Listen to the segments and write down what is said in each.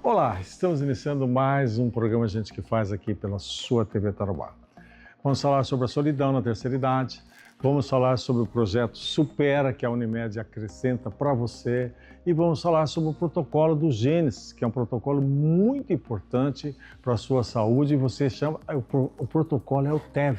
Olá, estamos iniciando mais um programa Gente que Faz aqui pela sua TV Tarobá. Vamos falar sobre a solidão na terceira idade, vamos falar sobre o projeto Supera, que a Unimed acrescenta para você, e vamos falar sobre o protocolo do Gênesis, que é um protocolo muito importante para a sua saúde, e você chama, o protocolo é o TEV.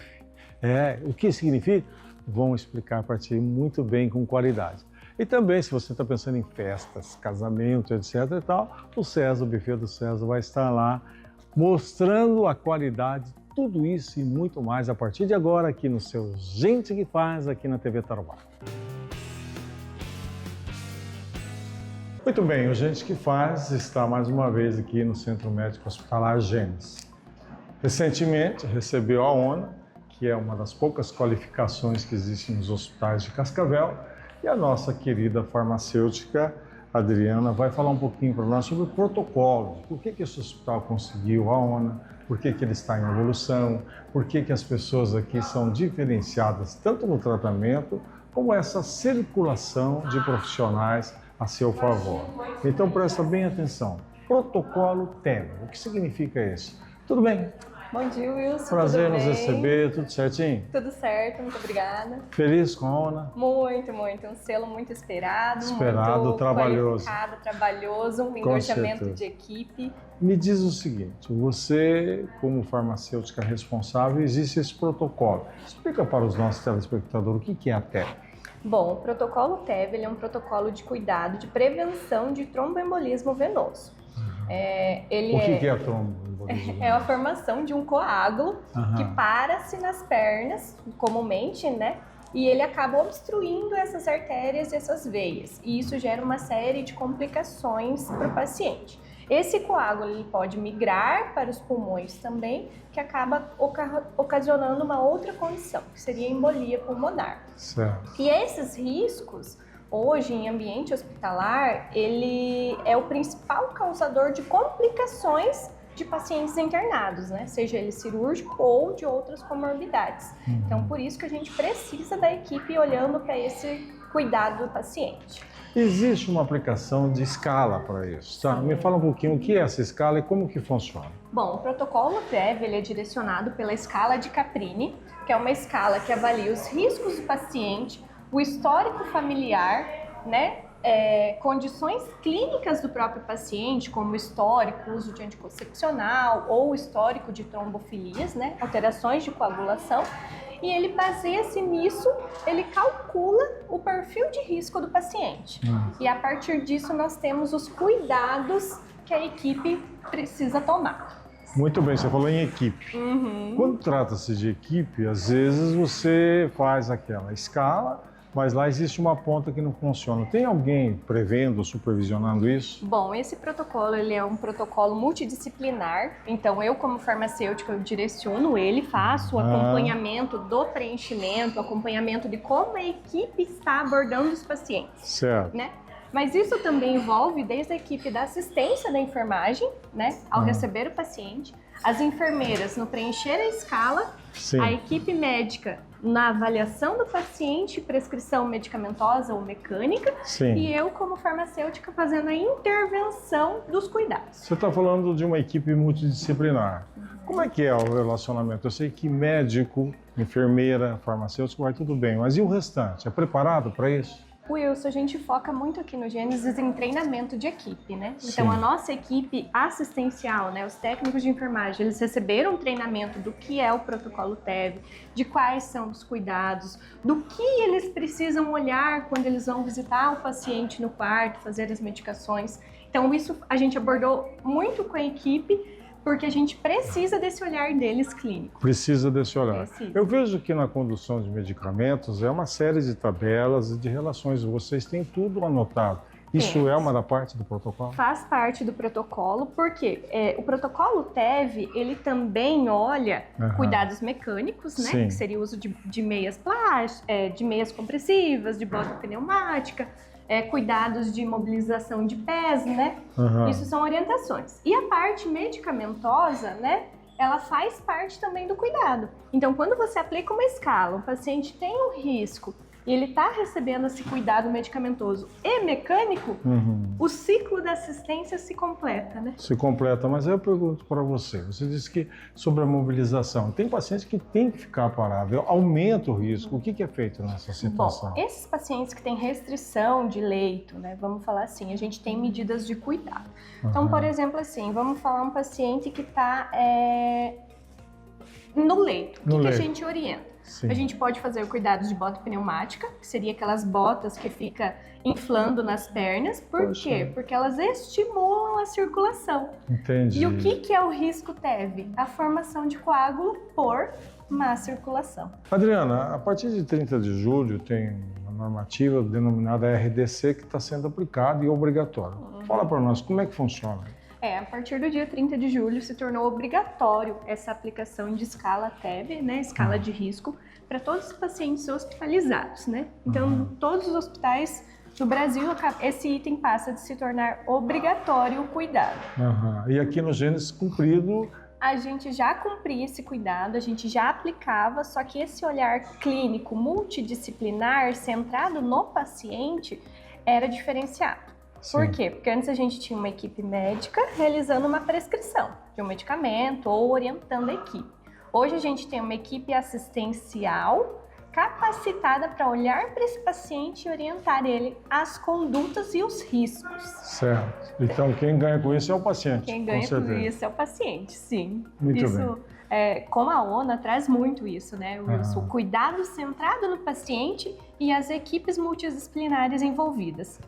O que significa? Vamos explicar para ti muito bem, com qualidade. E também, se você está pensando em festas, casamento, etc. e tal, o César, o buffet do César vai estar lá mostrando a qualidade, tudo isso e muito mais a partir de agora aqui no seu Gente que Faz, aqui na TV Tarobá. Muito bem, o Gente que Faz está mais uma vez aqui no Centro Médico Hospitalar Gênesis. Recentemente recebeu a ONA, que é uma das poucas qualificações que existem nos hospitais de Cascavel, e a nossa querida farmacêutica Adriana vai falar um pouquinho para nós sobre o protocolo, por que esse hospital conseguiu a ONA, por que ele está em evolução, por que as pessoas aqui são diferenciadas tanto no tratamento como essa circulação de profissionais a seu favor. Então presta bem atenção, protocolo TEV, o que significa isso? Tudo bem? Bom dia, Wilson. Prazer nos receber, tudo certinho? Tudo certo, muito obrigada. Feliz com a ONA? Muito. Um selo muito esperado. Muito trabalhoso. Trabalhoso, um engajamento de equipe. Me diz o seguinte, você, como farmacêutica responsável, existe esse protocolo. Explica para os nossos telespectadores o que é a TEV. Bom, o protocolo TEV ele é um protocolo de cuidado de prevenção de tromboembolismo venoso. O que é a tromboembolismo? É a formação de um coágulo que para-se nas pernas, comumente, né? E ele acaba obstruindo essas artérias e essas veias. E isso gera uma série de complicações para o paciente. Esse coágulo ele pode migrar para os pulmões também, que acaba ocasionando uma outra condição, que seria a embolia pulmonar. Certo. E esses riscos, hoje em ambiente hospitalar, ele é o principal causador de complicações de pacientes internados, né? Seja ele cirúrgico ou de outras comorbidades. Então, por isso que a gente precisa da equipe olhando para esse cuidado do paciente. Existe uma aplicação de escala para isso, tá? Me fala um pouquinho o que é essa escala e como que funciona. Bom, o protocolo TEV ele é direcionado pela escala de Caprini, que é uma escala que avalia os riscos do paciente, o histórico familiar, né? Condições clínicas do próprio paciente, como histórico, uso de anticoncepcional ou histórico de trombofilias, né? Alterações de coagulação. E ele baseia-se nisso, ele calcula o perfil de risco do paciente. E a partir disso nós temos os cuidados que a equipe precisa tomar. Muito bem, você falou em equipe. Quando trata-se de equipe, às vezes você faz aquela escala, mas lá existe uma ponta que não funciona. Tem alguém prevendo, supervisionando isso? Bom, esse protocolo ele é um protocolo multidisciplinar. Então, eu como farmacêutica, eu direciono ele, faço o acompanhamento do preenchimento, acompanhamento de como a equipe está abordando os pacientes. Certo. Né? Mas isso também envolve desde a equipe da assistência da enfermagem, né, ao receber o paciente, as enfermeiras no preencher a escala, a equipe médica na avaliação do paciente, prescrição medicamentosa ou mecânica, e eu como farmacêutica fazendo a intervenção dos cuidados. Você está falando de uma equipe multidisciplinar. Como é que é o relacionamento? Eu sei que médico, enfermeira, farmacêutico vai tudo bem, mas e o restante? É preparado para isso? Wilson, a gente foca muito aqui no Gênesis em treinamento de equipe, né? Então, a nossa equipe assistencial, né? Os técnicos de enfermagem, eles receberam um treinamento do que é o protocolo TEV, de quais são os cuidados, do que eles precisam olhar quando eles vão visitar o paciente no quarto, fazer as medicações. Então, isso a gente abordou muito com a equipe, porque a gente precisa desse olhar deles clínico. Precisa desse olhar. Precisa. Eu vejo que na condução de medicamentos é uma série de tabelas e de relações. Vocês têm tudo anotado. Isso é uma da parte do protocolo? Faz parte do protocolo, porque o protocolo TEV, ele também olha cuidados mecânicos, né? Que seria o uso de meias plásticas, de meias compressivas, de bota pneumática, cuidados de mobilização de pés, né? Isso são orientações. E a parte medicamentosa, né? Ela faz parte também do cuidado. Então, quando você aplica uma escala, o paciente tem um risco e ele está recebendo esse cuidado medicamentoso e mecânico, o ciclo da assistência se completa, né? Se completa, mas aí eu pergunto para você, você disse que sobre a mobilização, tem pacientes que tem que ficar parado, aumenta o risco, o que é feito nessa situação? Bom, esses pacientes que têm restrição de leito, né, vamos falar assim, a gente tem medidas de cuidado. Então, por exemplo, assim, vamos falar um paciente que está no leito, o que a gente orienta? Sim. A gente pode fazer cuidados de bota pneumática, que seria aquelas botas que fica inflando nas pernas. Por quê? Porque elas estimulam a circulação. Entendi. E o que é o risco TEV? A formação de coágulo por má circulação. Adriana, a partir de 30 de julho tem uma normativa denominada RDC que está sendo aplicada e obrigatória. Fala para nós, como é que funciona? A partir do dia 30 de julho se tornou obrigatório essa aplicação de escala TEV, né, escala de risco, para todos os pacientes hospitalizados, né? Então, todos os hospitais do Brasil, esse item passa de se tornar obrigatório o cuidado. E aqui no Gênesis cumprido... A gente já cumpria esse cuidado, a gente já aplicava, só que esse olhar clínico multidisciplinar, centrado no paciente, era diferenciado. Por quê? Porque antes a gente tinha uma equipe médica realizando uma prescrição de um medicamento ou orientando a equipe. Hoje a gente tem uma equipe assistencial capacitada para olhar para esse paciente e orientar ele as condutas e os riscos. Certo. Então quem ganha com isso é o paciente. Quem ganha com isso é o paciente, sim. Muito isso, bem. Como a ONA traz muito isso, né? O cuidado centrado no paciente e as equipes multidisciplinares envolvidas.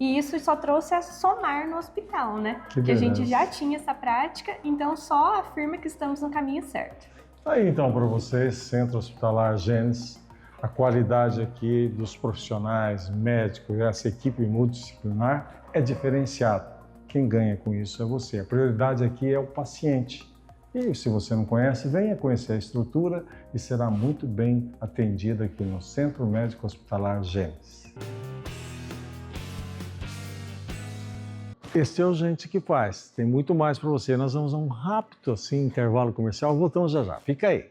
E isso só trouxe a somar no hospital, né? Que a gente já tinha essa prática, então só afirma que estamos no caminho certo. Aí então para vocês, Centro Hospitalar Gênesis, a qualidade aqui dos profissionais, médicos, essa equipe multidisciplinar é diferenciada. Quem ganha com isso é você. A prioridade aqui é o paciente. E se você não conhece, venha conhecer a estrutura e será muito bem atendido aqui no Centro Médico Hospitalar Gênesis. Este é o Gente que Faz. Tem muito mais para você. Nós vamos a um rápido assim, intervalo comercial. Voltamos já já. Fica aí.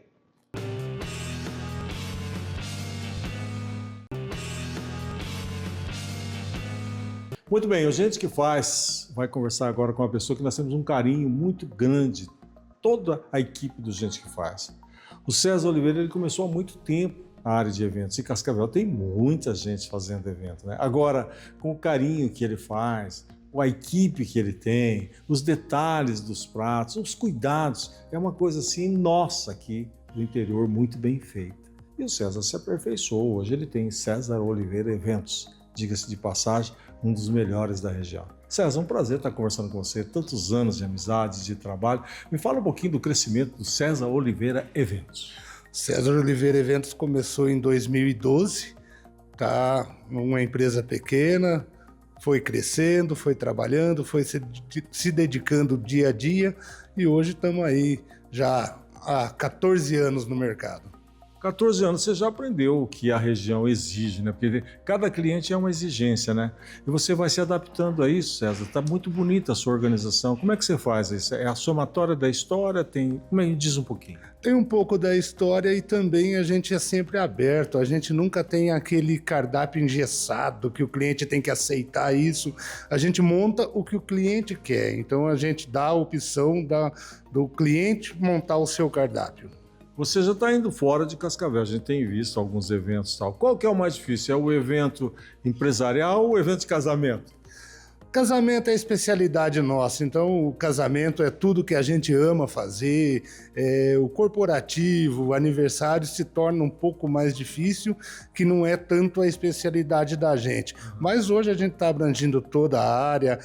Muito bem, o Gente que Faz vai conversar agora com uma pessoa que nós temos um carinho muito grande. Toda a equipe do Gente que Faz. O César Oliveira ele começou há muito tempo a área de eventos. Em Cascavel tem muita gente fazendo evento, né? Agora, com o carinho que ele faz, a equipe que ele tem, os detalhes dos pratos, os cuidados, é uma coisa assim nossa aqui do interior, muito bem feita. E o César se aperfeiçoou, hoje ele tem César Oliveira Eventos, diga-se de passagem, um dos melhores da região. César, um prazer estar conversando com você, tantos anos de amizade, de trabalho. Me fala um pouquinho do crescimento do César Oliveira Eventos. César Oliveira Eventos começou em 2012, tá numa empresa pequena, foi crescendo, foi trabalhando, foi se dedicando dia a dia e hoje estamos aí já há 14 anos no mercado. 14 anos, você já aprendeu o que a região exige, né? Porque cada cliente é uma exigência, né? E você vai se adaptando a isso, César. Está muito bonita a sua organização. Como é que você faz isso? É a somatória da história? Diz um pouquinho. Tem um pouco da história e também a gente é sempre aberto. A gente nunca tem aquele cardápio engessado que o cliente tem que aceitar isso. A gente monta o que o cliente quer. Então a gente dá a opção do cliente montar o seu cardápio. Você já está indo fora de Cascavel, a gente tem visto alguns eventos e tal. Qual que é o mais difícil? É o evento empresarial ou o evento de casamento? Casamento é a especialidade nossa, então o casamento é tudo que a gente ama fazer, o corporativo, o aniversário se torna um pouco mais difícil, que não é tanto a especialidade da gente. Mas hoje a gente está abrangindo toda a área,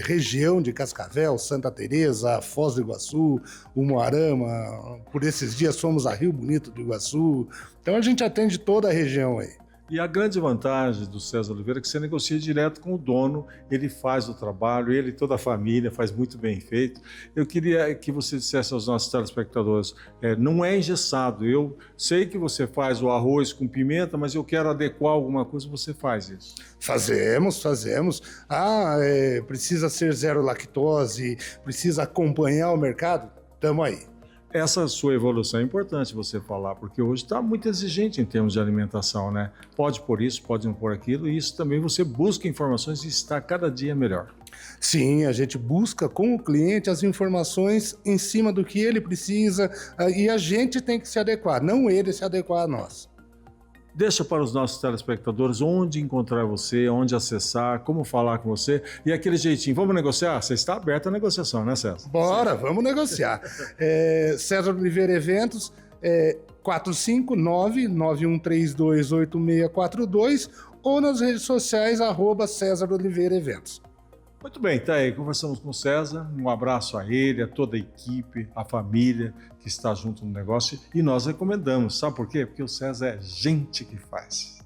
região de Cascavel, Santa Teresa, Foz do Iguaçu, Umuarama, por esses dias fomos a Rio Bonito do Iguaçu, então a gente atende toda a região aí. E a grande vantagem do César Oliveira é que você negocia direto com o dono, ele faz o trabalho, ele e toda a família faz muito bem feito. Eu queria que você dissesse aos nossos telespectadores, não é engessado, eu sei que você faz o arroz com pimenta, mas eu quero adequar alguma coisa, você faz isso. Fazemos. Precisa ser zero lactose, precisa acompanhar o mercado? Tamo aí. Essa sua evolução é importante você falar, porque hoje está muito exigente em termos de alimentação, né? Pode pôr isso, pode não pôr aquilo, e isso também você busca informações e está cada dia melhor. Sim, a gente busca com o cliente as informações em cima do que ele precisa e a gente tem que se adequar, não ele se adequar a nós. Deixa para os nossos telespectadores onde encontrar você, onde acessar, como falar com você e aquele jeitinho. Vamos negociar? Você está aberto à negociação, né, César? Bora, vamos negociar. César Oliveira Eventos, 459-9132-8642 ou nas redes sociais, @César Oliveira Eventos. Muito bem, tá aí, conversamos com o César, um abraço a ele, a toda a equipe, a família que está junto no negócio e nós recomendamos, sabe por quê? Porque o César é gente que faz.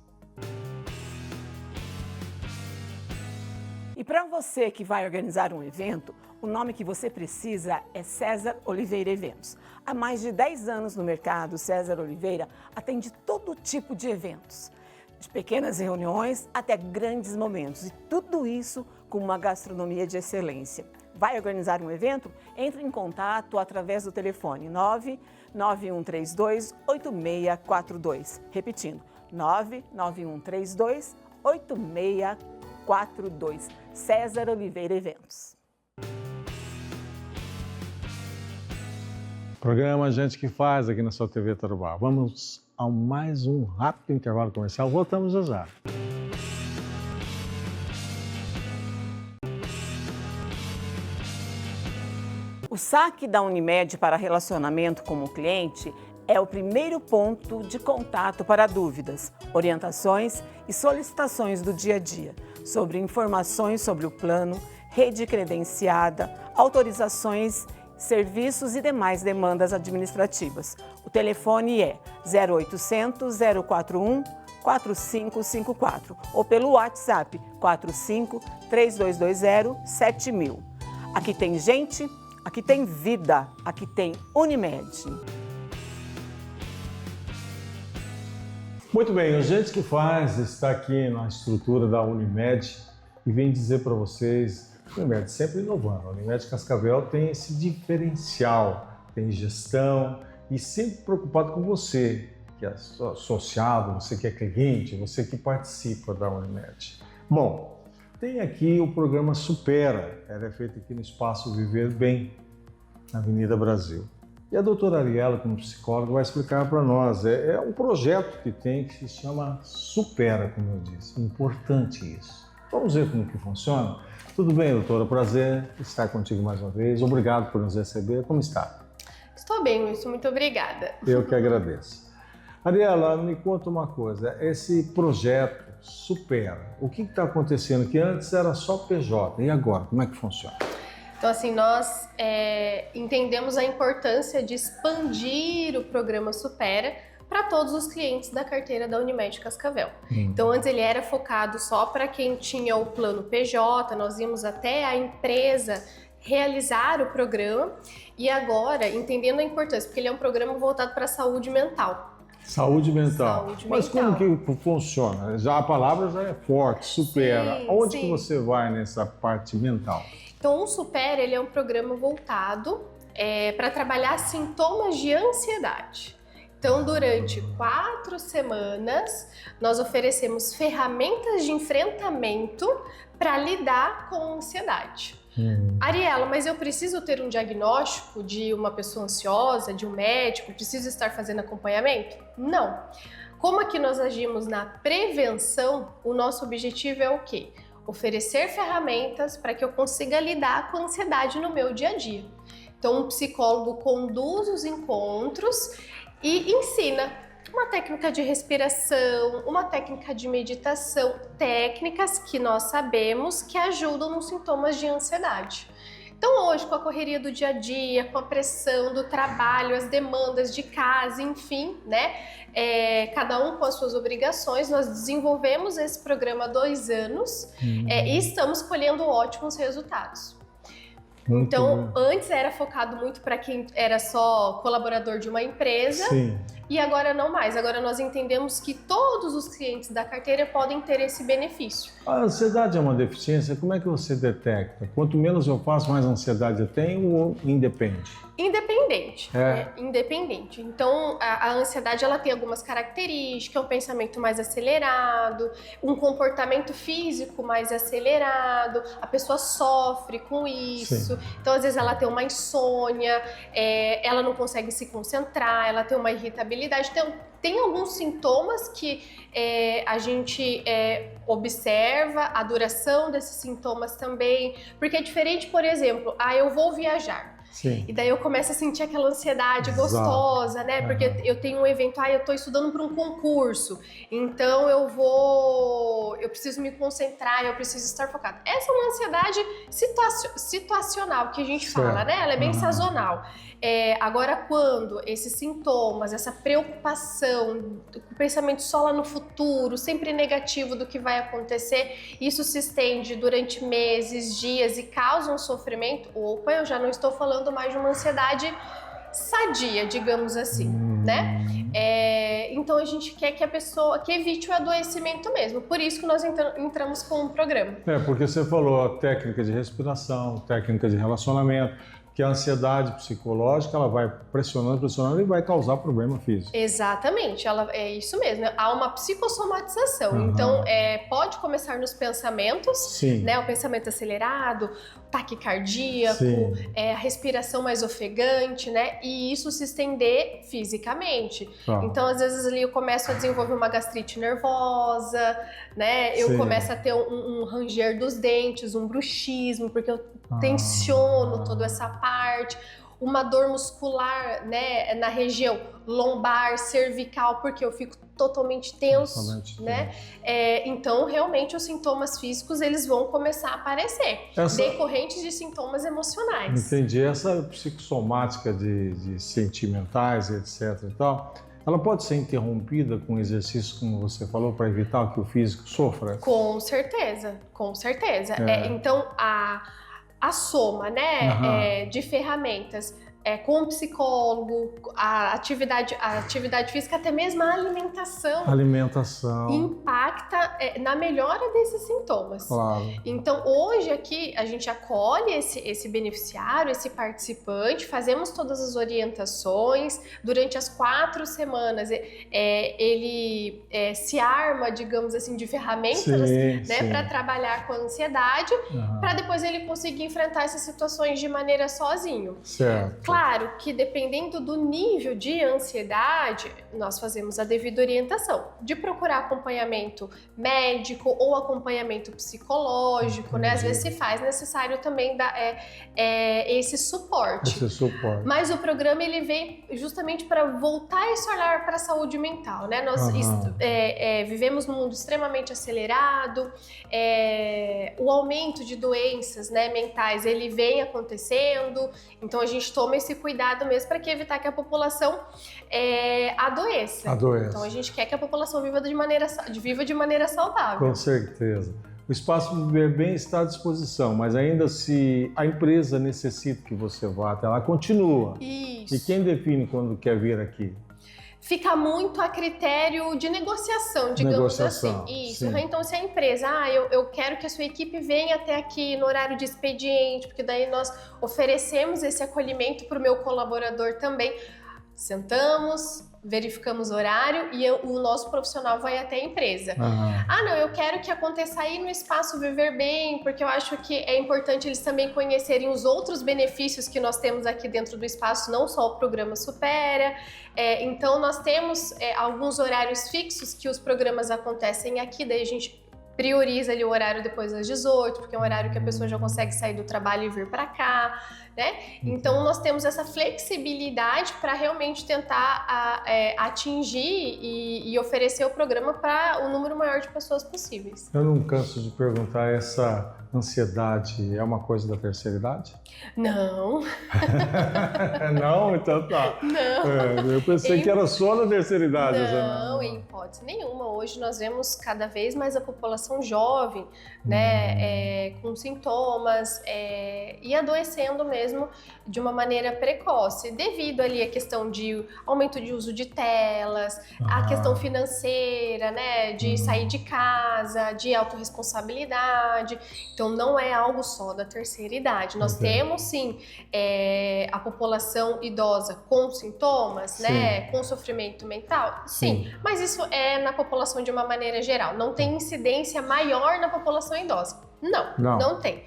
E para você que vai organizar um evento, o nome que você precisa é César Oliveira Eventos. Há mais de 10 anos no mercado, César Oliveira atende todo tipo de eventos, de pequenas reuniões até grandes momentos, e tudo isso com uma gastronomia de excelência. Vai organizar um evento? Entre em contato através do telefone 99132-8642. Repetindo, 99132-8642. César Oliveira Eventos. Programa Gente que Faz aqui na sua TV Tarubá. Vamos a mais um rápido intervalo comercial. Voltamos já já. O saque da Unimed para relacionamento com o cliente é o primeiro ponto de contato para dúvidas, orientações e solicitações do dia a dia sobre informações sobre o plano, rede credenciada, autorizações, serviços e demais demandas administrativas. O telefone é 0800 041 4554 ou pelo WhatsApp 45 3220 7000. Aqui tem gente, aqui tem vida, aqui tem Unimed. Muito bem, o Gente que Faz está aqui na estrutura da Unimed e vem dizer para vocês, a Unimed sempre inovando, a Unimed Cascavel tem esse diferencial, tem gestão e sempre preocupado com você, que é associado, você que é cliente, você que participa da Unimed. Bom, tem aqui o programa Supera, ela é feita aqui no Espaço Viver Bem, na Avenida Brasil. E a doutora Ariela, como psicóloga, vai explicar para nós. É um projeto que tem que se chama Supera, como eu disse. Importante isso. Vamos ver como que funciona? Tudo bem, doutora? Prazer estar contigo mais uma vez. Obrigado por nos receber. Como está? Estou bem, Wilson. Muito obrigada. Eu que agradeço. Ariela, me conta uma coisa. Esse projeto Supera, o que está acontecendo? Que antes era só PJ. E agora? Como é que funciona? Então, assim, nós entendemos a importância de expandir o programa Supera para todos os clientes da carteira da Unimed Cascavel. Então, antes ele era focado só para quem tinha o plano PJ, nós íamos até a empresa realizar o programa e agora, entendendo a importância, porque ele é um programa voltado para a saúde mental. Saúde mental. Mas como que funciona? Já a palavra já é forte, supera. Sim, Onde sim. que você vai nessa parte mental? Então, o Supera, ele é um programa voltado para trabalhar sintomas de ansiedade. Então, durante 4 semanas, nós oferecemos ferramentas de enfrentamento para lidar com a ansiedade. Ariela, mas eu preciso ter um diagnóstico de uma pessoa ansiosa, de um médico, preciso estar fazendo acompanhamento? Não. Como aqui nós agimos na prevenção, o nosso objetivo é o quê? Oferecer ferramentas para que eu consiga lidar com a ansiedade no meu dia a dia. Então, um psicólogo conduz os encontros e ensina uma técnica de respiração, uma técnica de meditação, técnicas que nós sabemos que ajudam nos sintomas de ansiedade. Então hoje, com a correria do dia a dia, com a pressão do trabalho, as demandas de casa, enfim, né? Cada um com as suas obrigações, nós desenvolvemos esse programa há 2 anos e estamos colhendo ótimos resultados. Então, antes era focado muito para quem era só colaborador de uma empresa. Sim. E agora não mais, agora nós entendemos que todos os clientes da carteira podem ter esse benefício. A ansiedade é uma deficiência, como é que você detecta? Quanto menos eu faço, mais ansiedade eu tenho ou independe? Independente, né? Independente. Então, a ansiedade, ela tem algumas características, um pensamento mais acelerado, um comportamento físico mais acelerado, a pessoa sofre com isso. Sim. Então, às vezes, ela tem uma insônia, ela não consegue se concentrar, ela tem uma irritabilidade. Então, tem alguns sintomas que a gente observa, a duração desses sintomas também, porque é diferente, por exemplo, eu vou viajar. Sim. E daí eu começo a sentir aquela ansiedade gostosa, né? Porque eu tenho um evento, eu tô estudando para um concurso, então eu preciso me concentrar, eu preciso estar focado. Essa é uma ansiedade situacional que a gente fala, né? Ela é bem sazonal. Agora, quando esses sintomas, essa preocupação, o pensamento só lá no futuro, sempre negativo do que vai acontecer, isso se estende durante meses, dias e causa um sofrimento, opa, eu já não estou falando mais de uma ansiedade sadia, digamos assim, né? Então a gente quer que a pessoa evite o adoecimento mesmo, por isso que nós entramos com um programa. Porque você falou a técnica de respiração, técnica de relacionamento, que a ansiedade psicológica, ela vai pressionando e vai causar problema físico. Exatamente, é isso mesmo. Há uma psicossomatização. Então, pode começar nos pensamentos, né? O pensamento acelerado, taquicardíaco, a respiração mais ofegante, né? E isso se estender fisicamente. Então, às vezes ali eu começo a desenvolver uma gastrite nervosa, né? Eu começo a ter um ranger dos dentes, um bruxismo, porque eu tensiono toda essa parte, uma dor muscular, né, na região lombar, cervical, porque eu fico totalmente tenso, né? Então, realmente, os sintomas físicos, eles vão começar a aparecer, decorrentes de sintomas emocionais. Entendi. Essa psicossomática de sentimentais, etc e tal, ela pode ser interrompida com exercícios, como você falou, para evitar que o físico sofra? Com certeza, com certeza. Então, a soma, né, de ferramentas com o psicólogo, a atividade física, até mesmo a alimentação impacta na melhora desses sintomas. Claro. Então, hoje aqui, a gente acolhe esse beneficiário, esse participante, fazemos todas as orientações. Durante as 4 semanas, ele se arma, digamos assim, de ferramentas, né, para trabalhar com a ansiedade, para depois ele conseguir enfrentar essas situações de maneira sozinho. Certo. Claro que dependendo do nível de ansiedade, nós fazemos a devida orientação de procurar acompanhamento médico ou acompanhamento psicológico, né? Às vezes se faz necessário também dar esse suporte. Mas o programa, ele vem justamente para voltar esse olhar para a saúde mental, né? Nós vivemos num mundo extremamente acelerado, o aumento de doenças, né, mentais, ele vem acontecendo, então a gente toma esse cuidado mesmo para evitar que a população adoeça. Então a gente quer que a população viva de maneira saudável. Com certeza. O Espaço Viver Bem está à disposição, mas ainda se a empresa necessita que você vá até lá, continua. Isso. E quem define quando quer vir aqui? Fica muito a critério de negociação, digamos assim. Isso. Então, se a empresa, eu quero que a sua equipe venha até aqui no horário de expediente, porque daí nós oferecemos esse acolhimento para o meu colaborador também. Sentamos, verificamos o horário e o nosso profissional vai até a empresa. Não, eu quero que aconteça aí no Espaço Viver Bem, porque eu acho que é importante eles também conhecerem os outros benefícios que nós temos aqui dentro do espaço, não só o programa Supera. Então, nós temos alguns horários fixos que os programas acontecem aqui, daí a gente prioriza ali o horário depois das 18, porque é um horário que a pessoa já consegue sair do trabalho e vir para cá, né? Então, nós temos essa flexibilidade para realmente tentar atingir e oferecer o programa para o número maior de pessoas possíveis. Eu não canso de perguntar essa ansiedade é uma coisa da terceira idade? Não, Não? Então tá. não. Eu pensei que era só da terceira idade. Não, em hipótese nenhuma. Hoje nós vemos cada vez mais a população jovem, né, com sintomas e adoecendo mesmo de uma maneira precoce, devido ali à questão de aumento de uso de telas, a questão financeira, né, de sair de casa, de autorresponsabilidade. Então não é algo só da terceira idade. Nós temos sim a população idosa com sintomas, né, com sofrimento mental, sim, mas isso é na população de uma maneira geral. Não tem incidência maior na população idosa. Não tem.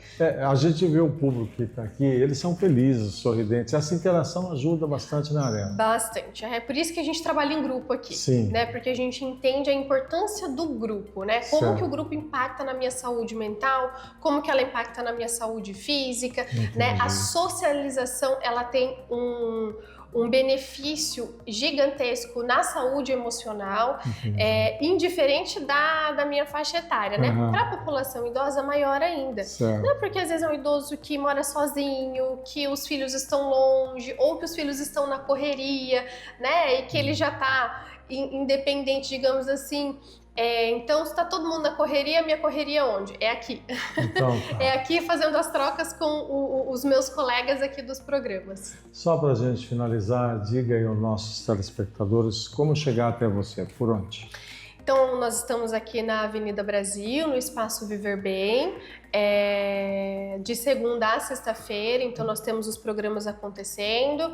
A gente vê o público que está aqui, eles são felizes, sorridentes. Essa interação ajuda bastante na arena. Bastante. É por isso que a gente trabalha em grupo aqui. Sim. Né? Porque a gente entende a importância do grupo, né? Como que o grupo impacta na minha saúde mental, como que ela impacta na minha saúde física, né? A socialização, ela tem um benefício gigantesco na saúde emocional, indiferente da minha faixa etária, né? Para a população idosa, maior ainda. Não é porque às vezes é um idoso que mora sozinho, que os filhos estão longe, ou que os filhos estão na correria, né? E que ele já está independente, digamos assim. Então, se está todo mundo na correria, minha correria onde? É aqui. Então, É aqui fazendo as trocas com os meus colegas aqui dos programas. Só para a gente finalizar, diga aí aos nossos telespectadores como chegar até você, por onde? Então, nós estamos aqui na Avenida Brasil, no Espaço Viver Bem, de segunda a sexta-feira, então nós temos os programas acontecendo,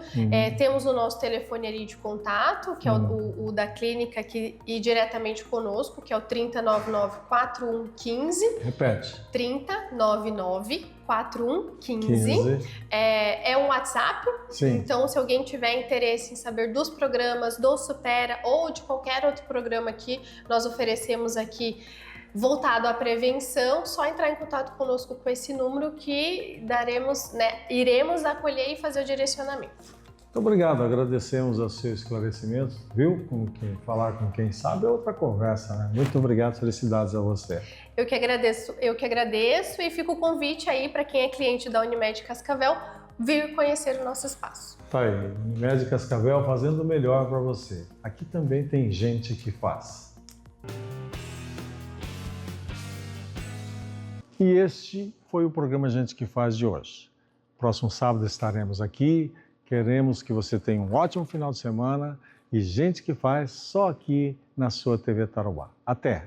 temos o nosso telefone ali de contato, que é o da clínica aqui e diretamente conosco, que é o 3099-4115. Repete. 3099-4115. É um WhatsApp, então se alguém tiver interesse em saber dos programas, do Supera ou de qualquer outro programa aqui, nós oferecemos aqui voltado à prevenção, só entrar em contato conosco com esse número que daremos, né, iremos acolher e fazer o direcionamento. Muito obrigado, agradecemos o seu esclarecimento, viu? Falar com quem sabe é outra conversa, né? Muito obrigado, felicidades a você. Eu que agradeço e fica o convite aí para quem é cliente da Unimed Cascavel vir conhecer o nosso espaço. Tá aí, Unimed Cascavel fazendo o melhor para você. Aqui também tem gente que faz. E este foi o programa Gente que Faz de hoje. Próximo sábado estaremos aqui. Queremos que você tenha um ótimo final de semana e Gente que Faz só aqui na sua TV Tarobá. Até!